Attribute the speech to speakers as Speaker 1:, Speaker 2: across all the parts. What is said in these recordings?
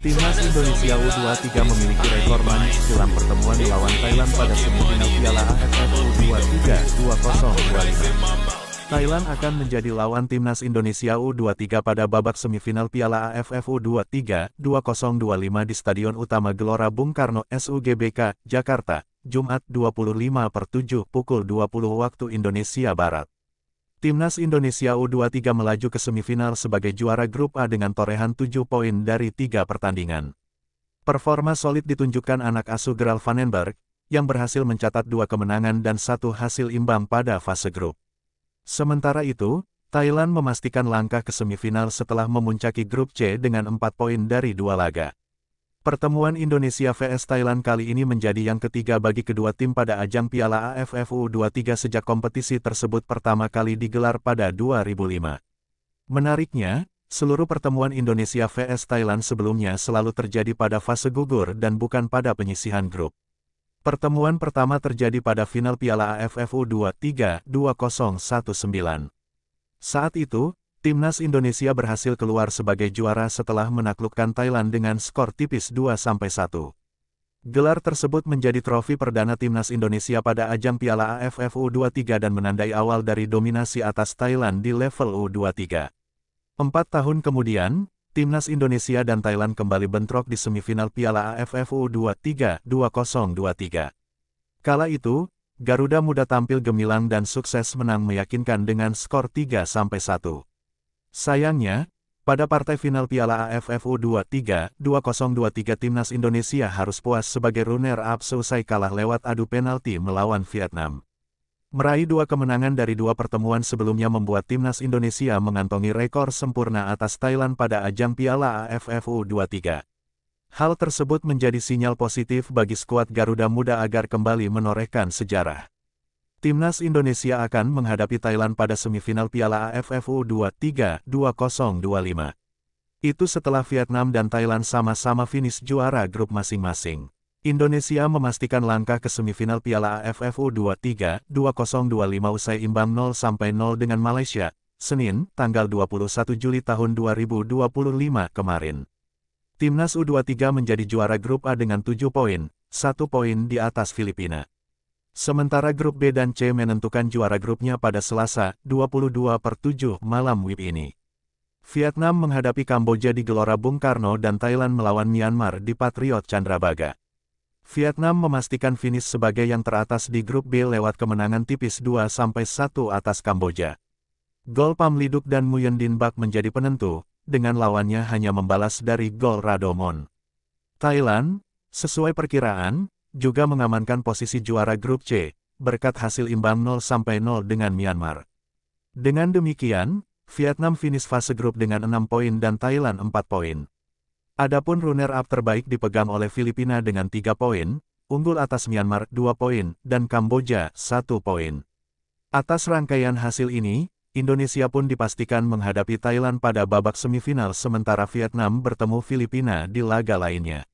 Speaker 1: Timnas Indonesia U23 memiliki rekor manis dalam pertemuan melawan Thailand pada semifinal Piala AFF U23 2025. Thailand akan menjadi lawan Timnas Indonesia U23 pada babak semifinal Piala AFF U23 2025 di Stadion Utama Gelora Bung Karno SUGBK, Jakarta, Jumat 25/7 pukul 20 waktu Indonesia Barat. Timnas Indonesia U23 melaju ke semifinal sebagai juara grup A dengan torehan 7 poin dari 3 pertandingan. Performa solid ditunjukkan anak asuh Gerald Vandenberg, yang berhasil mencatat 2 kemenangan dan 1 hasil imbang pada fase grup. Sementara itu, Thailand memastikan langkah ke semifinal setelah memuncaki grup C dengan 4 poin dari 2 laga. Pertemuan Indonesia vs Thailand kali ini menjadi yang ketiga bagi kedua tim pada ajang Piala AFF U23 sejak kompetisi tersebut pertama kali digelar pada 2005. Menariknya, seluruh pertemuan Indonesia vs Thailand sebelumnya selalu terjadi pada fase gugur dan bukan pada penyisihan grup. Pertemuan pertama terjadi pada final Piala AFF U23 2019. Saat itu, Timnas Indonesia berhasil keluar sebagai juara setelah menaklukkan Thailand dengan skor tipis 2-1. Gelar tersebut menjadi trofi perdana Timnas Indonesia pada ajang Piala AFF U23 dan menandai awal dari dominasi atas Thailand di level U23. 4 tahun kemudian, Timnas Indonesia dan Thailand kembali bentrok di semifinal Piala AFF U23 2023. Kala itu, Garuda Muda tampil gemilang dan sukses menang meyakinkan dengan skor 3-1. Sayangnya, pada partai final Piala AFF U23 2023 Timnas Indonesia harus puas sebagai runner-up seusai kalah lewat adu penalti melawan Vietnam. Meraih 2 kemenangan dari 2 pertemuan sebelumnya membuat Timnas Indonesia mengantongi rekor sempurna atas Thailand pada ajang Piala AFF U23. Hal tersebut menjadi sinyal positif bagi skuad Garuda Muda agar kembali menorehkan sejarah. Timnas Indonesia akan menghadapi Thailand pada semifinal Piala AFF U23 2025. Itu setelah Vietnam dan Thailand sama-sama finish juara grup masing-masing. Indonesia memastikan langkah ke semifinal Piala AFF U23 2025 usai imbang 0-0 dengan Malaysia, Senin, tanggal 21 Juli tahun 2025 kemarin. Timnas U23 menjadi juara grup A dengan 7 poin, 1 poin di atas Filipina. Sementara grup B dan C menentukan juara grupnya pada Selasa, 22/7 malam WIB ini. Vietnam menghadapi Kamboja di Gelora Bung Karno dan Thailand melawan Myanmar di Patriot Candrabaga. Vietnam memastikan finish sebagai yang teratas di grup B lewat kemenangan tipis 2-1 atas Kamboja. Gol Pamliduk dan Nguyen Din Bak menjadi penentu, dengan lawannya hanya membalas dari gol Radomon. Thailand, sesuai perkiraan, juga mengamankan posisi juara grup C, berkat hasil imbang 0-0 dengan Myanmar. Dengan demikian, Vietnam finish fase grup dengan 6 poin dan Thailand 4 poin. Adapun runner-up terbaik dipegang oleh Filipina dengan 3 poin, unggul atas Myanmar 2 poin, dan Kamboja 1 poin. Atas rangkaian hasil ini, Indonesia pun dipastikan menghadapi Thailand pada babak semifinal sementara Vietnam bertemu Filipina di laga lainnya.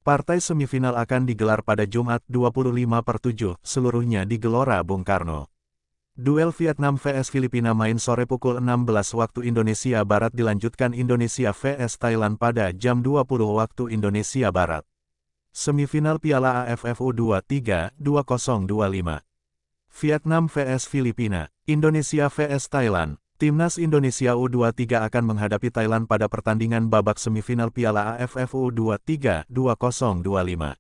Speaker 1: Partai semifinal akan digelar pada Jumat 25/7, seluruhnya di Gelora Bung Karno. Duel Vietnam vs Filipina main sore pukul 16 waktu Indonesia Barat dilanjutkan Indonesia vs Thailand pada jam 20 waktu Indonesia Barat. Semifinal Piala AFF U23 2025. Vietnam vs Filipina, Indonesia vs Thailand. Timnas Indonesia U23 akan menghadapi Thailand pada pertandingan babak semifinal Piala AFF U23 2025.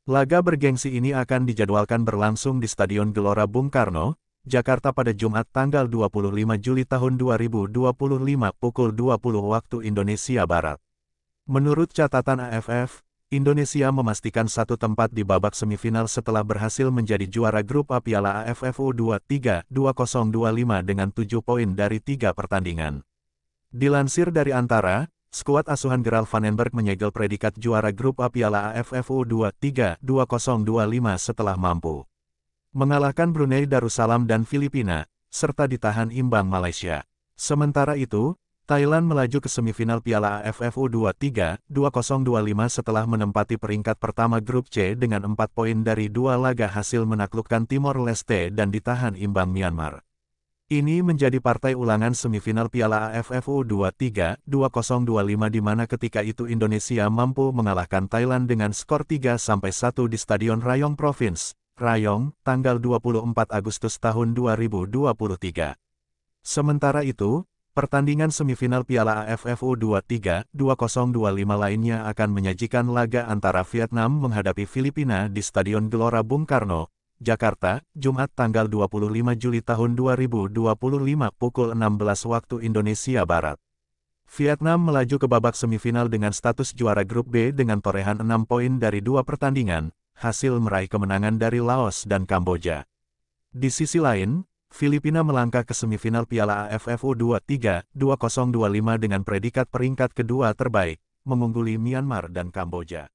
Speaker 1: Laga bergengsi ini akan dijadwalkan berlangsung di Stadion Gelora Bung Karno, Jakarta pada Jumat tanggal 25 Juli tahun 2025 pukul 20 waktu Indonesia Barat. Menurut catatan AFF, Indonesia memastikan 1 tempat di babak semifinal setelah berhasil menjadi juara grup A Piala AFF U23 2025 dengan 7 poin dari 3 pertandingan. Dilansir dari Antara, skuad asuhan Gerald Vandenberg menyegel predikat juara grup A Piala AFF U23 2025 setelah mampu mengalahkan Brunei Darussalam dan Filipina, serta ditahan imbang Malaysia. Sementara itu, Thailand melaju ke semifinal Piala AFF U23 2025 setelah menempati peringkat pertama grup C dengan 4 poin dari 2 laga hasil menaklukkan Timor Leste dan ditahan imbang Myanmar. Ini menjadi partai ulangan semifinal Piala AFF U23 2025 di mana ketika itu Indonesia mampu mengalahkan Thailand dengan skor 3-1 di Stadion Rayong Province, Rayong, tanggal 24 Agustus tahun 2023. Sementara itu, pertandingan semifinal Piala AFF U23 2025 lainnya akan menyajikan laga antara Vietnam menghadapi Filipina di Stadion Gelora Bung Karno, Jakarta, Jumat tanggal 25 Juli tahun 2025 pukul 16 waktu Indonesia Barat. Vietnam melaju ke babak semifinal dengan status juara grup B dengan torehan 6 poin dari 2 pertandingan, hasil meraih kemenangan dari Laos dan Kamboja. Di sisi lain, Filipina melangkah ke semifinal Piala AFF U23 2025 dengan predikat peringkat kedua terbaik, mengungguli Myanmar dan Kamboja.